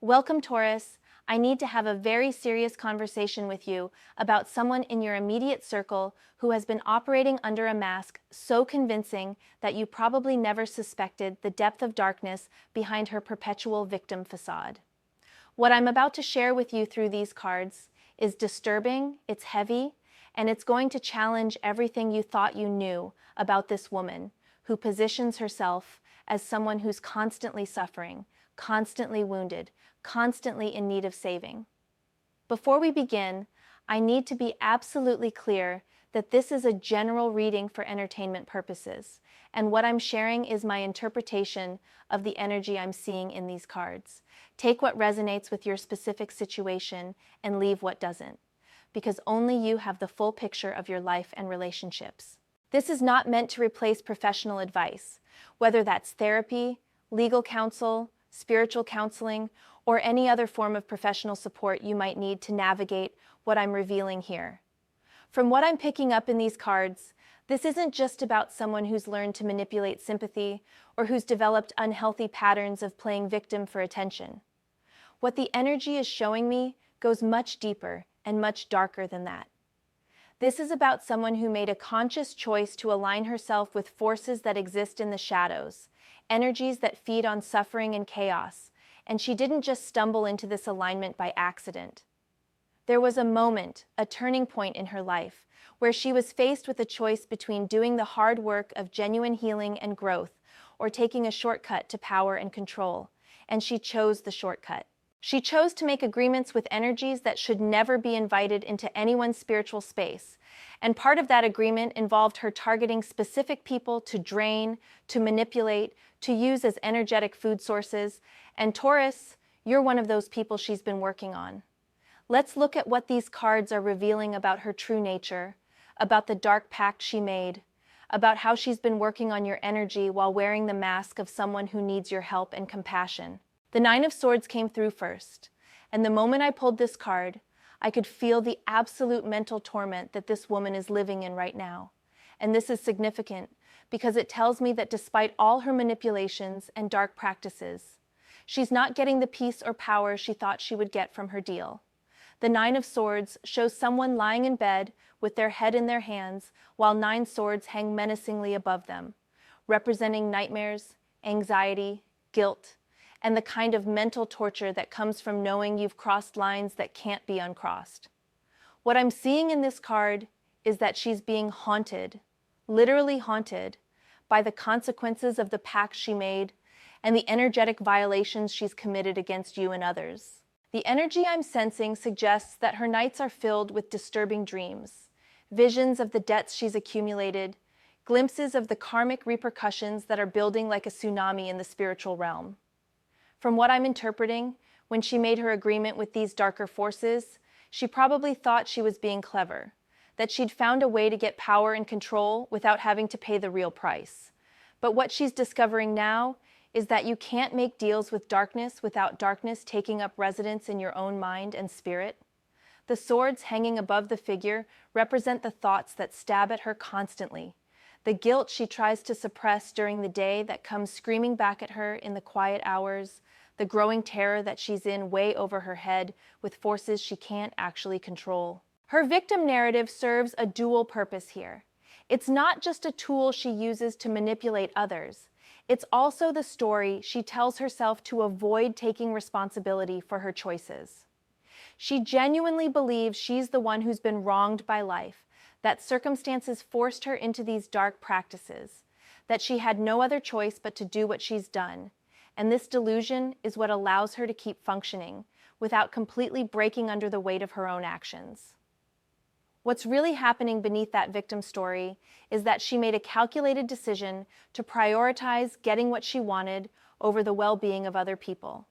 Welcome, Taurus. I need to have a very serious conversation with you about someone in your immediate circle who has been operating under a mask so convincing that you probably never suspected the depth of darkness behind her perpetual victim facade. What I'm about to share with you through these cards is disturbing, it's heavy, and it's going to challenge everything you thought you knew about this woman who positions herself as someone who's constantly suffering, constantly wounded, constantly in need of saving. Before we begin, I need to be absolutely clear that this is a general reading for entertainment purposes, and what I'm sharing is my interpretation of the energy I'm seeing in these cards. Take what resonates with your specific situation and leave what doesn't, because only you have the full picture of your life and relationships. This is not meant to replace professional advice, whether that's therapy, legal counsel, spiritual counseling, or any other form of professional support you might need to navigate what I'm revealing here. From what I'm picking up in these cards, this isn't just about someone who's learned to manipulate sympathy or who's developed unhealthy patterns of playing victim for attention. What the energy is showing me goes much deeper and much darker than that. This is about someone who made a conscious choice to align herself with forces that exist in the shadows, energies that feed on suffering and chaos, and she didn't just stumble into this alignment by accident. There was a moment, a turning point in her life, where she was faced with a choice between doing the hard work of genuine healing and growth or taking a shortcut to power and control, and she chose the shortcut. She chose to make agreements with energies that should never be invited into anyone's spiritual space, and part of that agreement involved her targeting specific people to drain, to manipulate, to use as energetic food sources, and Taurus, you're one of those people she's been working on. Let's look at what these cards are revealing about her true nature, about the dark pact she made, about how she's been working on your energy while wearing the mask of someone who needs your help and compassion. The Nine of Swords came through first, and the moment I pulled this card, I could feel the absolute mental torment that this woman is living in right now. And this is significant because it tells me that despite all her manipulations and dark practices, she's not getting the peace or power she thought she would get from her deal. The Nine of Swords shows someone lying in bed with their head in their hands while 9 swords hang menacingly above them, representing nightmares, anxiety, guilt, and the kind of mental torture that comes from knowing you've crossed lines that can't be uncrossed. What I'm seeing in this card is that she's being haunted, literally haunted, by the consequences of the pact she made and the energetic violations she's committed against you and others. The energy I'm sensing suggests that her nights are filled with disturbing dreams, visions of the debts she's accumulated, glimpses of the karmic repercussions that are building like a tsunami in the spiritual realm. From what I'm interpreting, when she made her agreement with these darker forces, she probably thought she was being clever, that she'd found a way to get power and control without having to pay the real price. But what she's discovering now is that you can't make deals with darkness without darkness taking up residence in your own mind and spirit. The swords hanging above the figure represent the thoughts that stab at her constantly, the guilt she tries to suppress during the day that comes screaming back at her in the quiet hours, the growing terror that she's in way over her head with forces she can't actually control. Her victim narrative serves a dual purpose here. It's not just a tool she uses to manipulate others. It's also the story she tells herself to avoid taking responsibility for her choices. She genuinely believes she's the one who's been wronged by life, that circumstances forced her into these dark practices, that she had no other choice but to do what she's done. And this delusion is what allows her to keep functioning without completely breaking under the weight of her own actions. What's really happening beneath that victim story is that she made a calculated decision to prioritize getting what she wanted over the well-being of other people.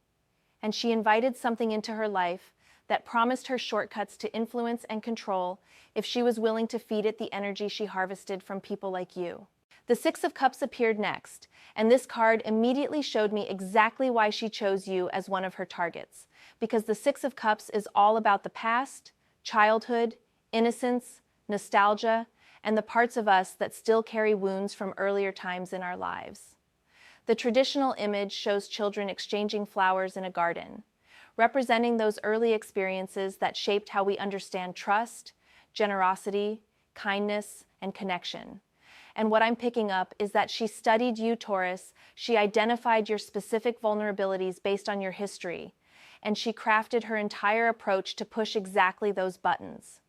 And she invited something into her life that promised her shortcuts to influence and control if she was willing to feed it the energy she harvested from people like you. The Six of Cups appeared next, and this card immediately showed me exactly why she chose you as one of her targets, because the Six of Cups is all about the past, childhood, innocence, nostalgia, and the parts of us that still carry wounds from earlier times in our lives. The traditional image shows children exchanging flowers in a garden, representing those early experiences that shaped how we understand trust, generosity, kindness, and connection. And what I'm picking up is that she studied you, Taurus. She identified your specific vulnerabilities based on your history, and she crafted her entire approach to push exactly those buttons.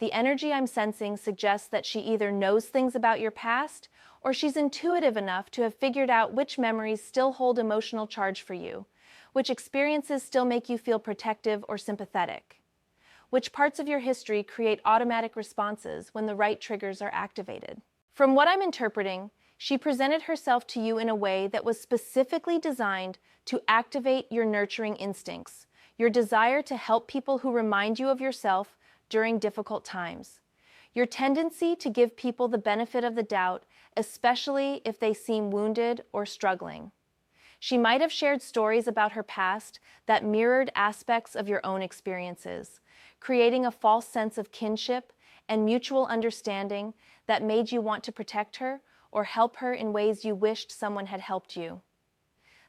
The energy I'm sensing suggests that she either knows things about your past, or she's intuitive enough to have figured out which memories still hold emotional charge for you, which experiences still make you feel protective or sympathetic, which parts of your history create automatic responses when the right triggers are activated. From what I'm interpreting, she presented herself to you in a way that was specifically designed to activate your nurturing instincts, your desire to help people who remind you of yourself during difficult times, your tendency to give people the benefit of the doubt, especially if they seem wounded or struggling. She might have shared stories about her past that mirrored aspects of your own experiences, creating a false sense of kinship and mutual understanding that made you want to protect her or help her in ways you wished someone had helped you.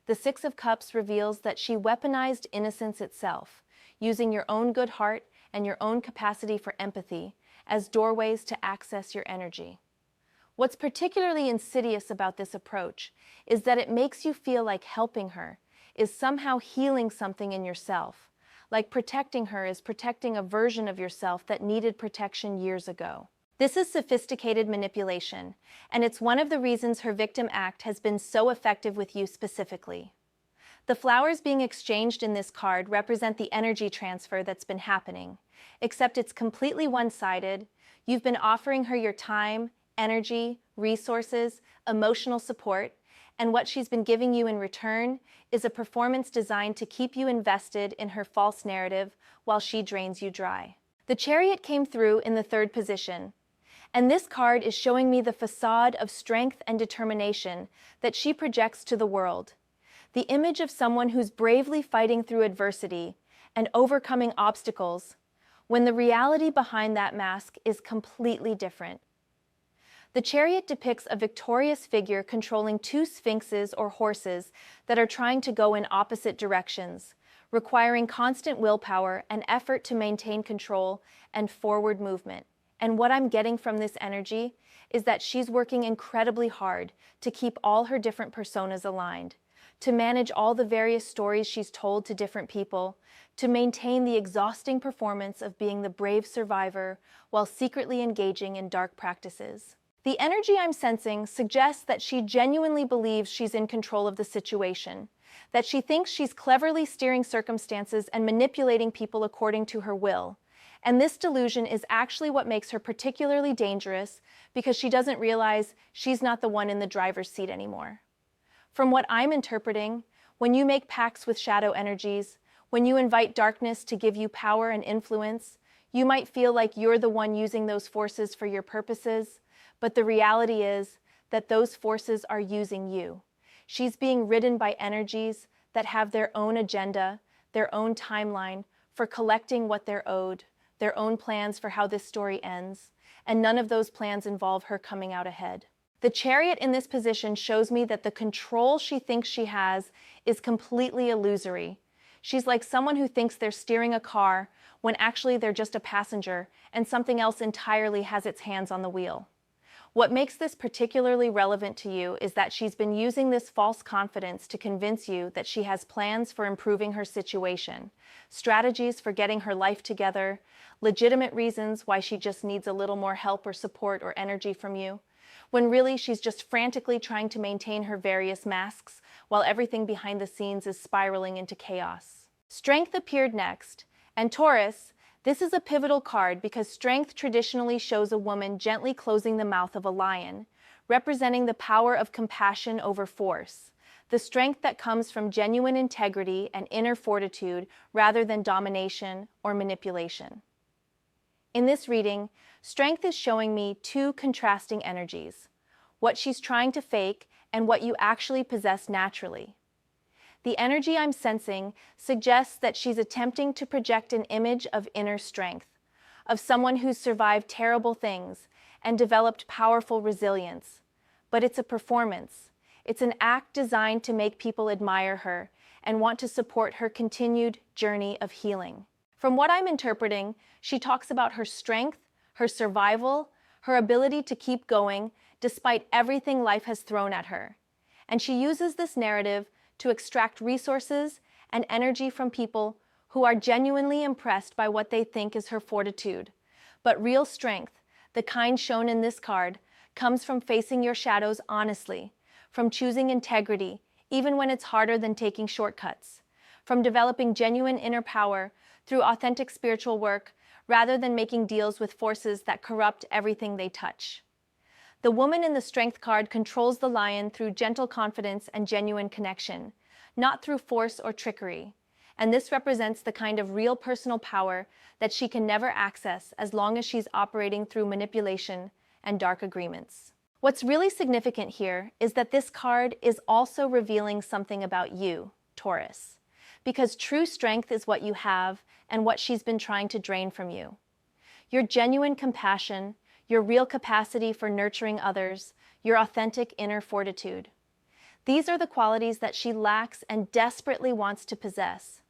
The Six of Cups reveals that she weaponized innocence itself, using your own good heart and your own capacity for empathy as doorways to access your energy. What's particularly insidious about this approach is that it makes you feel like helping her is somehow healing something in yourself, like protecting her is protecting a version of yourself that needed protection years ago. This is sophisticated manipulation, and it's one of the reasons her victim act has been so effective with you specifically. The flowers being exchanged in this card represent the energy transfer that's been happening, except it's completely one-sided. You've been offering her your time, energy, resources, emotional support, and what she's been giving you in return is a performance designed to keep you invested in her false narrative while she drains you dry. The Chariot came through in the third position, and this card is showing me the facade of strength and determination that she projects to the world. The image of someone who's bravely fighting through adversity and overcoming obstacles, when the reality behind that mask is completely different. The Chariot depicts a victorious figure controlling two sphinxes or horses that are trying to go in opposite directions, requiring constant willpower and effort to maintain control and forward movement. And what I'm getting from this energy is that she's working incredibly hard to keep all her different personas aligned, to manage all the various stories she's told to different people, to maintain the exhausting performance of being the brave survivor while secretly engaging in dark practices. The energy I'm sensing suggests that she genuinely believes she's in control of the situation, that she thinks she's cleverly steering circumstances and manipulating people according to her will. And this delusion is actually what makes her particularly dangerous because she doesn't realize she's not the one in the driver's seat anymore. From what I'm interpreting, when you make pacts with shadow energies, when you invite darkness to give you power and influence, you might feel like you're the one using those forces for your purposes, but the reality is that those forces are using you. She's being ridden by energies that have their own agenda, their own timeline for collecting what they're owed, their own plans for how this story ends, and none of those plans involve her coming out ahead. The Chariot in this position shows me that the control she thinks she has is completely illusory. She's like someone who thinks they're steering a car when actually they're just a passenger and something else entirely has its hands on the wheel. What makes this particularly relevant to you is that she's been using this false confidence to convince you that she has plans for improving her situation, strategies for getting her life together, legitimate reasons why she just needs a little more help or support or energy from you, when really she's just frantically trying to maintain her various masks while everything behind the scenes is spiraling into chaos. Strength appeared next, and Taurus, this is a pivotal card because strength traditionally shows a woman gently closing the mouth of a lion, representing the power of compassion over force, the strength that comes from genuine integrity and inner fortitude rather than domination or manipulation. In this reading, strength is showing me two contrasting energies, what she's trying to fake and what you actually possess naturally. The energy I'm sensing suggests that she's attempting to project an image of inner strength, of someone who's survived terrible things and developed powerful resilience. But it's a performance. It's an act designed to make people admire her and want to support her continued journey of healing. From what I'm interpreting, she talks about her strength, her survival, her ability to keep going despite everything life has thrown at her. And she uses this narrative to extract resources and energy from people who are genuinely impressed by what they think is her fortitude. But real strength, the kind shown in this card, comes from facing your shadows honestly, from choosing integrity, even when it's harder than taking shortcuts, from developing genuine inner power through authentic spiritual work rather than making deals with forces that corrupt everything they touch. The woman in the Strength card controls the lion through gentle confidence and genuine connection, not through force or trickery. And this represents the kind of real personal power that she can never access as long as she's operating through manipulation and dark agreements. What's really significant here is that this card is also revealing something about you, Taurus, because true strength is what you have and what she's been trying to drain from you. Your genuine compassion, your real capacity for nurturing others, your authentic inner fortitude. These are the qualities that she lacks and desperately wants to possess.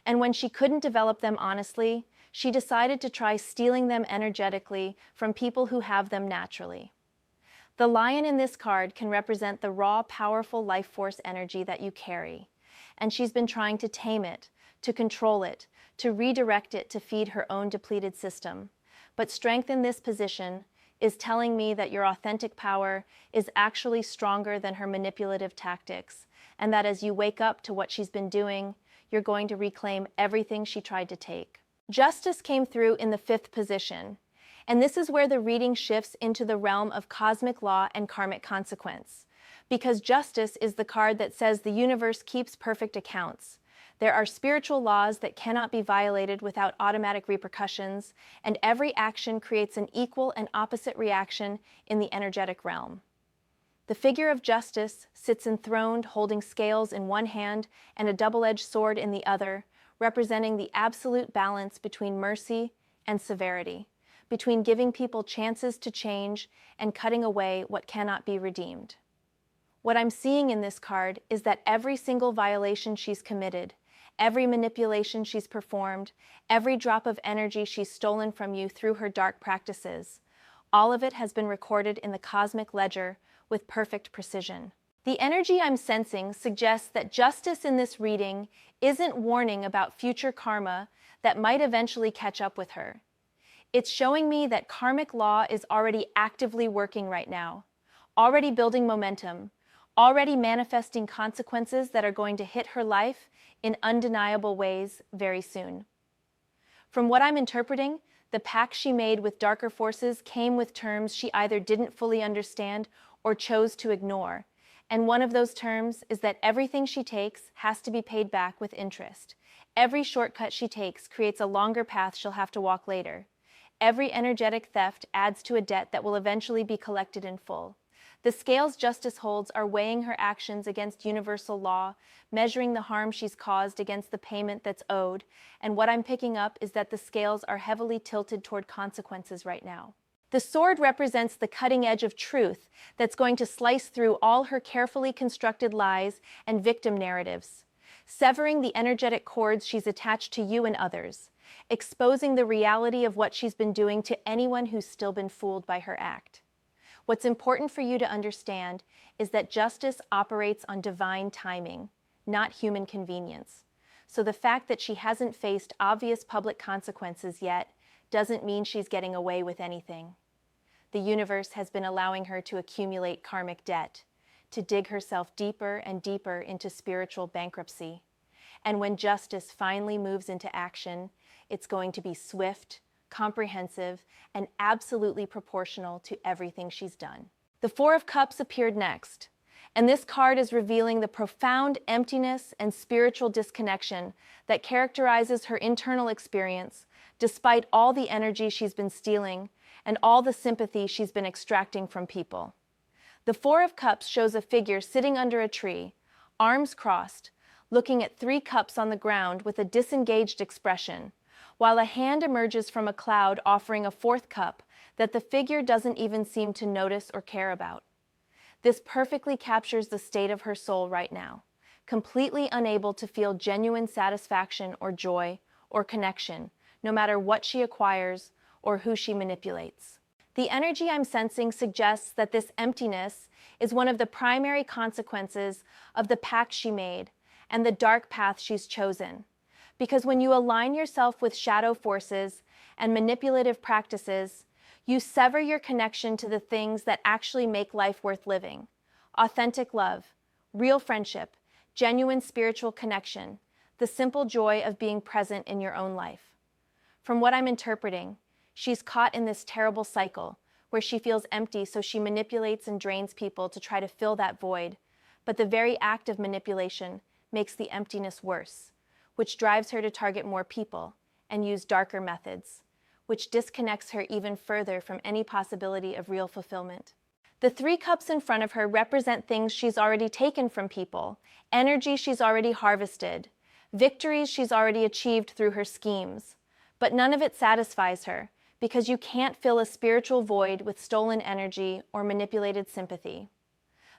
And when she couldn't develop them honestly, she decided to try stealing them energetically from people who have them naturally. The lion in this card can represent the raw, powerful life force energy that you carry. And she's been trying to tame it, to control it, to redirect it to feed her own depleted system. But strength in this position is telling me that your authentic power is actually stronger than her manipulative tactics, and that as you wake up to what she's been doing, you're going to reclaim everything she tried to take. Justice came through in the 5th position, and this is where the reading shifts into the realm of cosmic law and karmic consequence, because justice is the card that says the universe keeps perfect accounts. There are spiritual laws that cannot be violated without automatic repercussions, and every action creates an equal and opposite reaction in the energetic realm. The figure of justice sits enthroned, holding scales in one hand and a double-edged sword in the other, representing the absolute balance between mercy and severity, between giving people chances to change and cutting away what cannot be redeemed. What I'm seeing in this card is that every single violation she's committed, every manipulation she's performed, every drop of energy she's stolen from you through her dark practices, all of it has been recorded in the cosmic ledger with perfect precision. The energy I'm sensing suggests that justice in this reading isn't warning about future karma that might eventually catch up with her. It's showing me that karmic law is already actively working right now, already building momentum, already manifesting consequences that are going to hit her life in undeniable ways very soon. From what I'm interpreting, the pact she made with darker forces came with terms she either didn't fully understand or chose to ignore. And one of those terms is that everything she takes has to be paid back with interest. Every shortcut she takes creates a longer path she'll have to walk later. Every energetic theft adds to a debt that will eventually be collected in full. The scales justice holds are weighing her actions against universal law, measuring the harm she's caused against the payment that's owed, and what I'm picking up is that the scales are heavily tilted toward consequences right now. The sword represents the cutting edge of truth that's going to slice through all her carefully constructed lies and victim narratives, severing the energetic cords she's attached to you and others, exposing the reality of what she's been doing to anyone who's still been fooled by her act. What's important for you to understand is that justice operates on divine timing, not human convenience. So the fact that she hasn't faced obvious public consequences yet doesn't mean she's getting away with anything. The universe has been allowing her to accumulate karmic debt, to dig herself deeper and deeper into spiritual bankruptcy. And when justice finally moves into action, it's going to be swift, comprehensive, and absolutely proportional to everything she's done. The Four of Cups appeared next, and this card is revealing the profound emptiness and spiritual disconnection that characterizes her internal experience, despite all the energy she's been stealing and all the sympathy she's been extracting from people. The Four of Cups shows a figure sitting under a tree, arms crossed, looking at 3 cups on the ground with a disengaged expression, while a hand emerges from a cloud offering a 4th cup that the figure doesn't even seem to notice or care about. This perfectly captures the state of her soul right now, completely unable to feel genuine satisfaction or joy or connection, no matter what she acquires or who she manipulates. The energy I'm sensing suggests that this emptiness is one of the primary consequences of the pact she made and the dark path she's chosen. Because when you align yourself with shadow forces and manipulative practices, you sever your connection to the things that actually make life worth living: authentic love, real friendship, genuine spiritual connection, the simple joy of being present in your own life. From what I'm interpreting, she's caught in this terrible cycle where she feels empty, so she manipulates and drains people to try to fill that void. But the very act of manipulation makes the emptiness worse, which drives her to target more people and use darker methods, which disconnects her even further from any possibility of real fulfillment. The 3 cups in front of her represent things she's already taken from people, energy she's already harvested, victories she's already achieved through her schemes. But none of it satisfies her, because you can't fill a spiritual void with stolen energy or manipulated sympathy.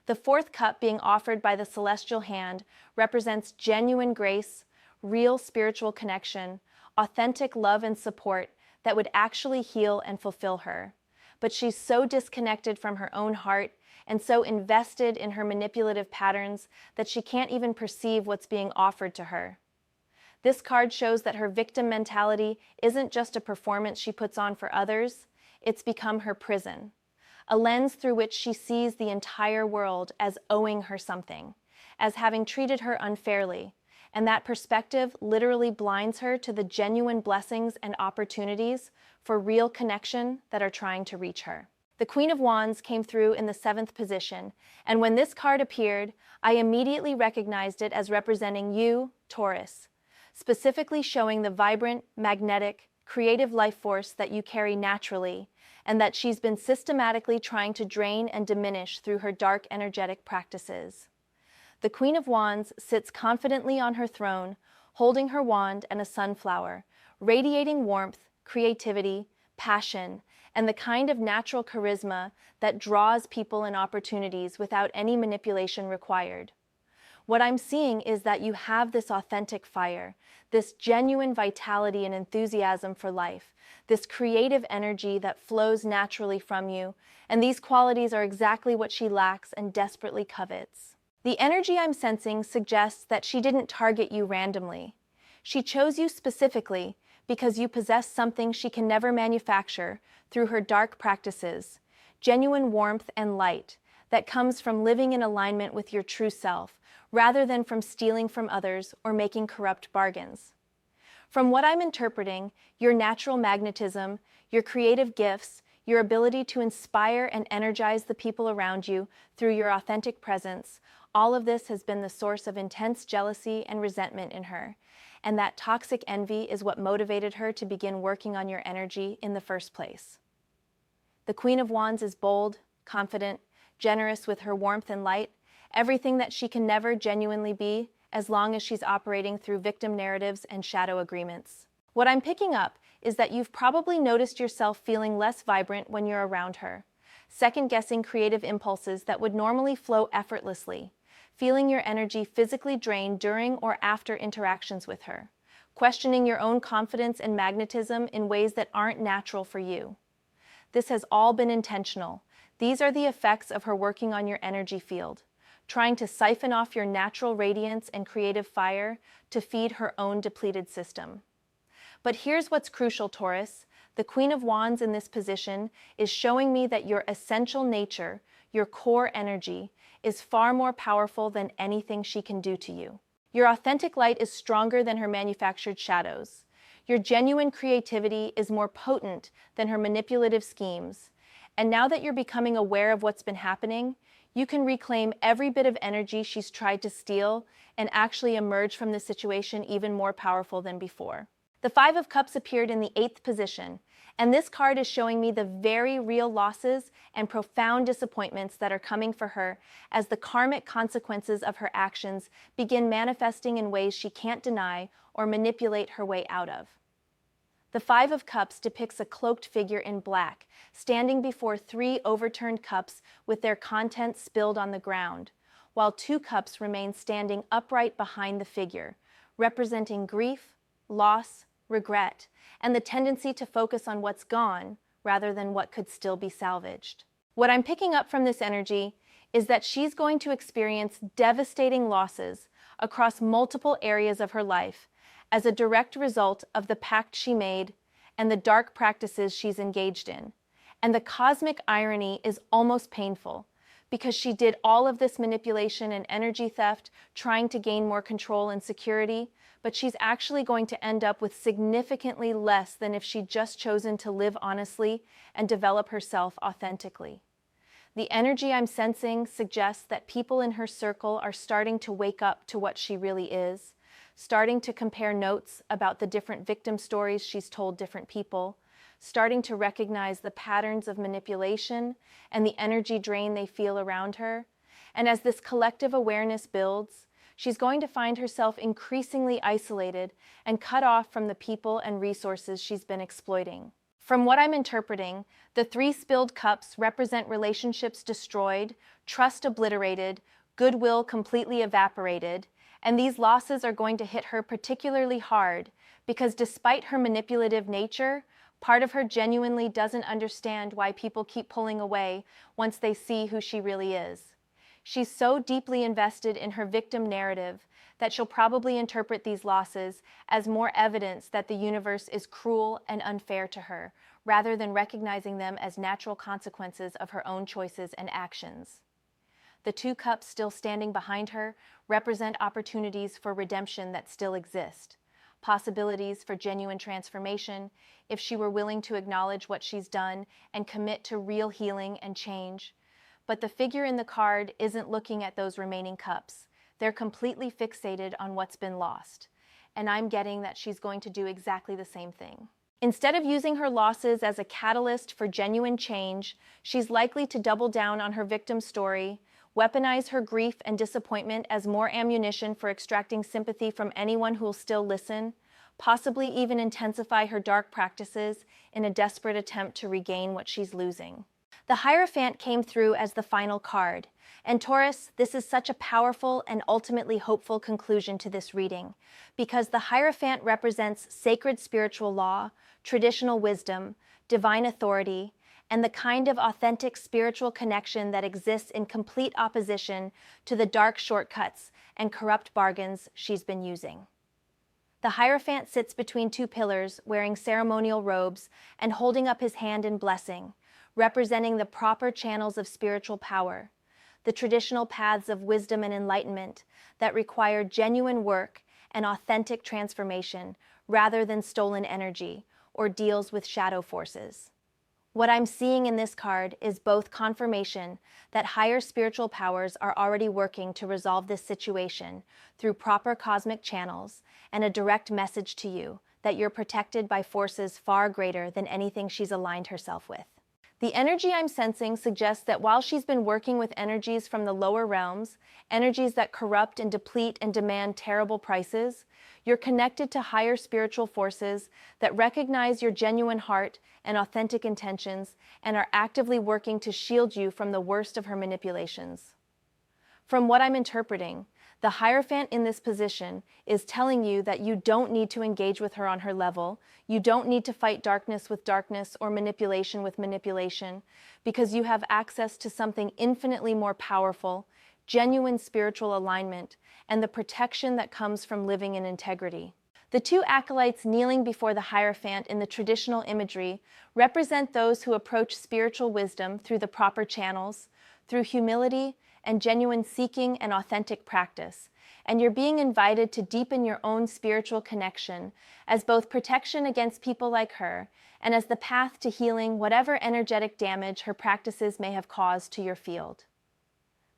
The 4th cup being offered by the celestial hand represents genuine grace, real spiritual connection, authentic love and support that would actually heal and fulfill her. But she's so disconnected from her own heart and so invested in her manipulative patterns that she can't even perceive what's being offered to her. This card shows that her victim mentality isn't just a performance she puts on for others, it's become her prison, a lens through which she sees the entire world as owing her something, as having treated her unfairly, and that perspective literally blinds her to the genuine blessings and opportunities for real connection that are trying to reach her. The Queen of Wands came through in the 7th position, and when this card appeared, I immediately recognized it as representing you, Taurus, specifically showing the vibrant, magnetic, creative life force that you carry naturally, and that she's been systematically trying to drain and diminish through her dark energetic practices. The Queen of Wands sits confidently on her throne, holding her wand and a sunflower, radiating warmth, creativity, passion, and the kind of natural charisma that draws people and opportunities without any manipulation required. What I'm seeing is that you have this authentic fire, this genuine vitality and enthusiasm for life, this creative energy that flows naturally from you, and these qualities are exactly what she lacks and desperately covets. The energy I'm sensing suggests that she didn't target you randomly. She chose you specifically because you possess something she can never manufacture through her dark practices, genuine warmth and light that comes from living in alignment with your true self, rather than from stealing from others or making corrupt bargains. From what I'm interpreting, your natural magnetism, your creative gifts, your ability to inspire and energize the people around you through your authentic presence, all of this has been the source of intense jealousy and resentment in her, and that toxic envy is what motivated her to begin working on your energy in the first place. The Queen of Wands is bold, confident, generous with her warmth and light, everything that she can never genuinely be as long as she's operating through victim narratives and shadow agreements. What I'm picking up is that you've probably noticed yourself feeling less vibrant when you're around her, second-guessing creative impulses that would normally flow effortlessly, feeling your energy physically drained during or after interactions with her, questioning your own confidence and magnetism in ways that aren't natural for you. This has all been intentional. These are the effects of her working on your energy field, trying to siphon off your natural radiance and creative fire to feed her own depleted system. But here's what's crucial, Taurus. The Queen of Wands in this position is showing me that your essential nature, your core energy, is far more powerful than anything she can do to you. Your authentic light is stronger than her manufactured shadows. Your genuine creativity is more potent than her manipulative schemes. And now that you're becoming aware of what's been happening, you can reclaim every bit of energy she's tried to steal and actually emerge from this situation even more powerful than before. The 5 of Cups appeared in the 8th position, and this card is showing me the very real losses and profound disappointments that are coming for her as the karmic consequences of her actions begin manifesting in ways she can't deny or manipulate her way out of. The 5 of Cups depicts a cloaked figure in black, standing before 3 overturned cups with their contents spilled on the ground, while 2 cups remain standing upright behind the figure, representing grief, loss, regret, and the tendency to focus on what's gone rather than what could still be salvaged. What I'm picking up from this energy is that she's going to experience devastating losses across multiple areas of her life as a direct result of the pact she made and the dark practices she's engaged in. And the cosmic irony is almost painful, because she did all of this manipulation and energy theft trying to gain more control and security, but she's actually going to end up with significantly less than if she'd just chosen to live honestly and develop herself authentically. The energy I'm sensing suggests that people in her circle are starting to wake up to what she really is, starting to compare notes about the different victim stories she's told different people, starting to recognize the patterns of manipulation and the energy drain they feel around her. And as this collective awareness builds, she's going to find herself increasingly isolated and cut off from the people and resources she's been exploiting. From what I'm interpreting, the 3 spilled cups represent relationships destroyed, trust obliterated, goodwill completely evaporated, and these losses are going to hit her particularly hard because despite her manipulative nature, part of her genuinely doesn't understand why people keep pulling away once they see who she really is. She's so deeply invested in her victim narrative that she'll probably interpret these losses as more evidence that the universe is cruel and unfair to her, rather than recognizing them as natural consequences of her own choices and actions. The 2 cups still standing behind her represent opportunities for redemption that still exist, possibilities for genuine transformation if she were willing to acknowledge what she's done and commit to real healing and change. But the figure in the card isn't looking at those remaining cups. They're completely fixated on what's been lost, and I'm getting that she's going to do exactly the same thing. Instead of using her losses as a catalyst for genuine change, she's likely to double down on her victim story, weaponize her grief and disappointment as more ammunition for extracting sympathy from anyone who'll still listen, possibly even intensify her dark practices in a desperate attempt to regain what she's losing. The Hierophant came through as the final card, and Taurus, this is such a powerful and ultimately hopeful conclusion to this reading, because the Hierophant represents sacred spiritual law, traditional wisdom, divine authority, and the kind of authentic spiritual connection that exists in complete opposition to the dark shortcuts and corrupt bargains she's been using. The Hierophant sits between 2 pillars, wearing ceremonial robes and holding up his hand in blessing, representing the proper channels of spiritual power, the traditional paths of wisdom and enlightenment that require genuine work and authentic transformation rather than stolen energy or deals with shadow forces. What I'm seeing in this card is both confirmation that higher spiritual powers are already working to resolve this situation through proper cosmic channels, and a direct message to you that you're protected by forces far greater than anything she's aligned herself with. The energy I'm sensing suggests that while she's been working with energies from the lower realms, energies that corrupt and deplete and demand terrible prices, you're connected to higher spiritual forces that recognize your genuine heart and authentic intentions and are actively working to shield you from the worst of her manipulations. From what I'm interpreting, the Hierophant in this position is telling you that you don't need to engage with her on her level, you don't need to fight darkness with darkness or manipulation with manipulation, because you have access to something infinitely more powerful, genuine spiritual alignment, and the protection that comes from living in integrity. The 2 acolytes kneeling before the Hierophant in the traditional imagery represent those who approach spiritual wisdom through the proper channels, through humility and genuine seeking and authentic practice, and you're being invited to deepen your own spiritual connection as both protection against people like her and as the path to healing whatever energetic damage her practices may have caused to your field.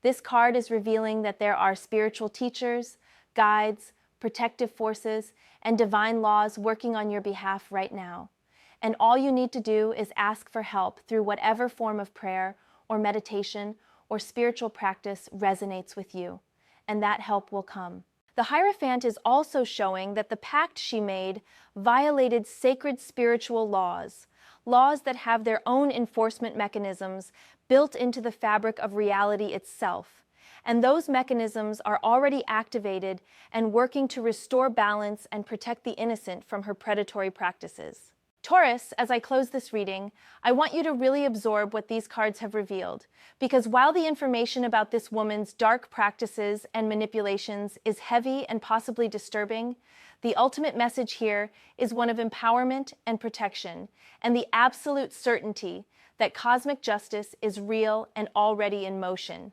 This card is revealing that there are spiritual teachers, guides, protective forces, and divine laws working on your behalf right now. And all you need to do is ask for help through whatever form of prayer or meditation or spiritual practice resonates with you, and that help will come. The Hierophant is also showing that the pact she made violated sacred spiritual laws, laws that have their own enforcement mechanisms built into the fabric of reality itself, and those mechanisms are already activated and working to restore balance and protect the innocent from her predatory practices. Taurus, as I close this reading, I want you to really absorb what these cards have revealed, because while the information about this woman's dark practices and manipulations is heavy and possibly disturbing, the ultimate message here is one of empowerment and protection, and the absolute certainty that cosmic justice is real and already in motion.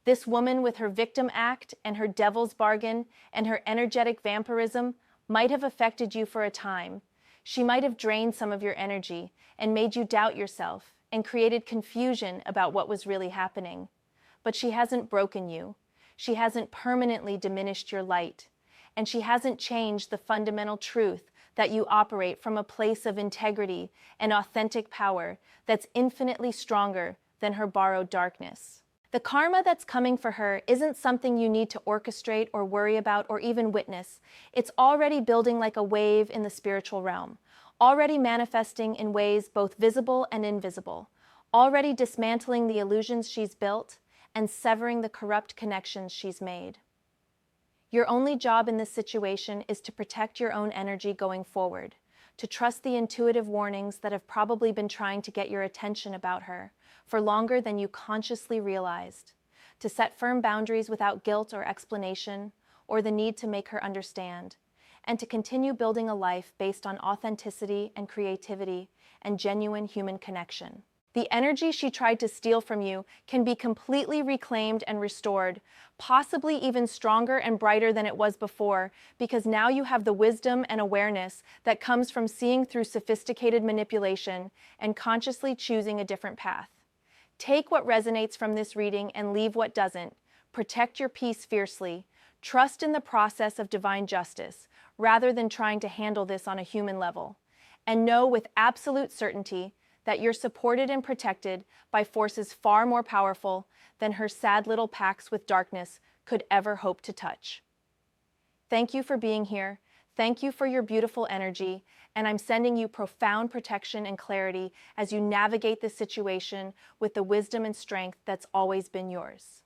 This woman with her victim act and her devil's bargain and her energetic vampirism might have affected you for a time. She might have drained some of your energy and made you doubt yourself and created confusion about what was really happening. But she hasn't broken you. She hasn't permanently diminished your light. And she hasn't changed the fundamental truth that you operate from a place of integrity and authentic power that's infinitely stronger than her borrowed darkness. The karma that's coming for her isn't something you need to orchestrate or worry about or even witness. It's already building like a wave in the spiritual realm, already manifesting in ways both visible and invisible, already dismantling the illusions she's built and severing the corrupt connections she's made. Your only job in this situation is to protect your own energy going forward, to trust the intuitive warnings that have probably been trying to get your attention about her for longer than you consciously realized, to set firm boundaries without guilt or explanation or the need to make her understand, and to continue building a life based on authenticity and creativity and genuine human connection. The energy she tried to steal from you can be completely reclaimed and restored, possibly even stronger and brighter than it was before, because now you have the wisdom and awareness that comes from seeing through sophisticated manipulation and consciously choosing a different path. Take what resonates from this reading and leave what doesn't. Protect your peace fiercely. Trust in the process of divine justice, rather than trying to handle this on a human level. And know with absolute certainty that you're supported and protected by forces far more powerful than her sad little pacts with darkness could ever hope to touch. Thank you for being here. Thank you for your beautiful energy, and I'm sending you profound protection and clarity as you navigate this situation with the wisdom and strength that's always been yours.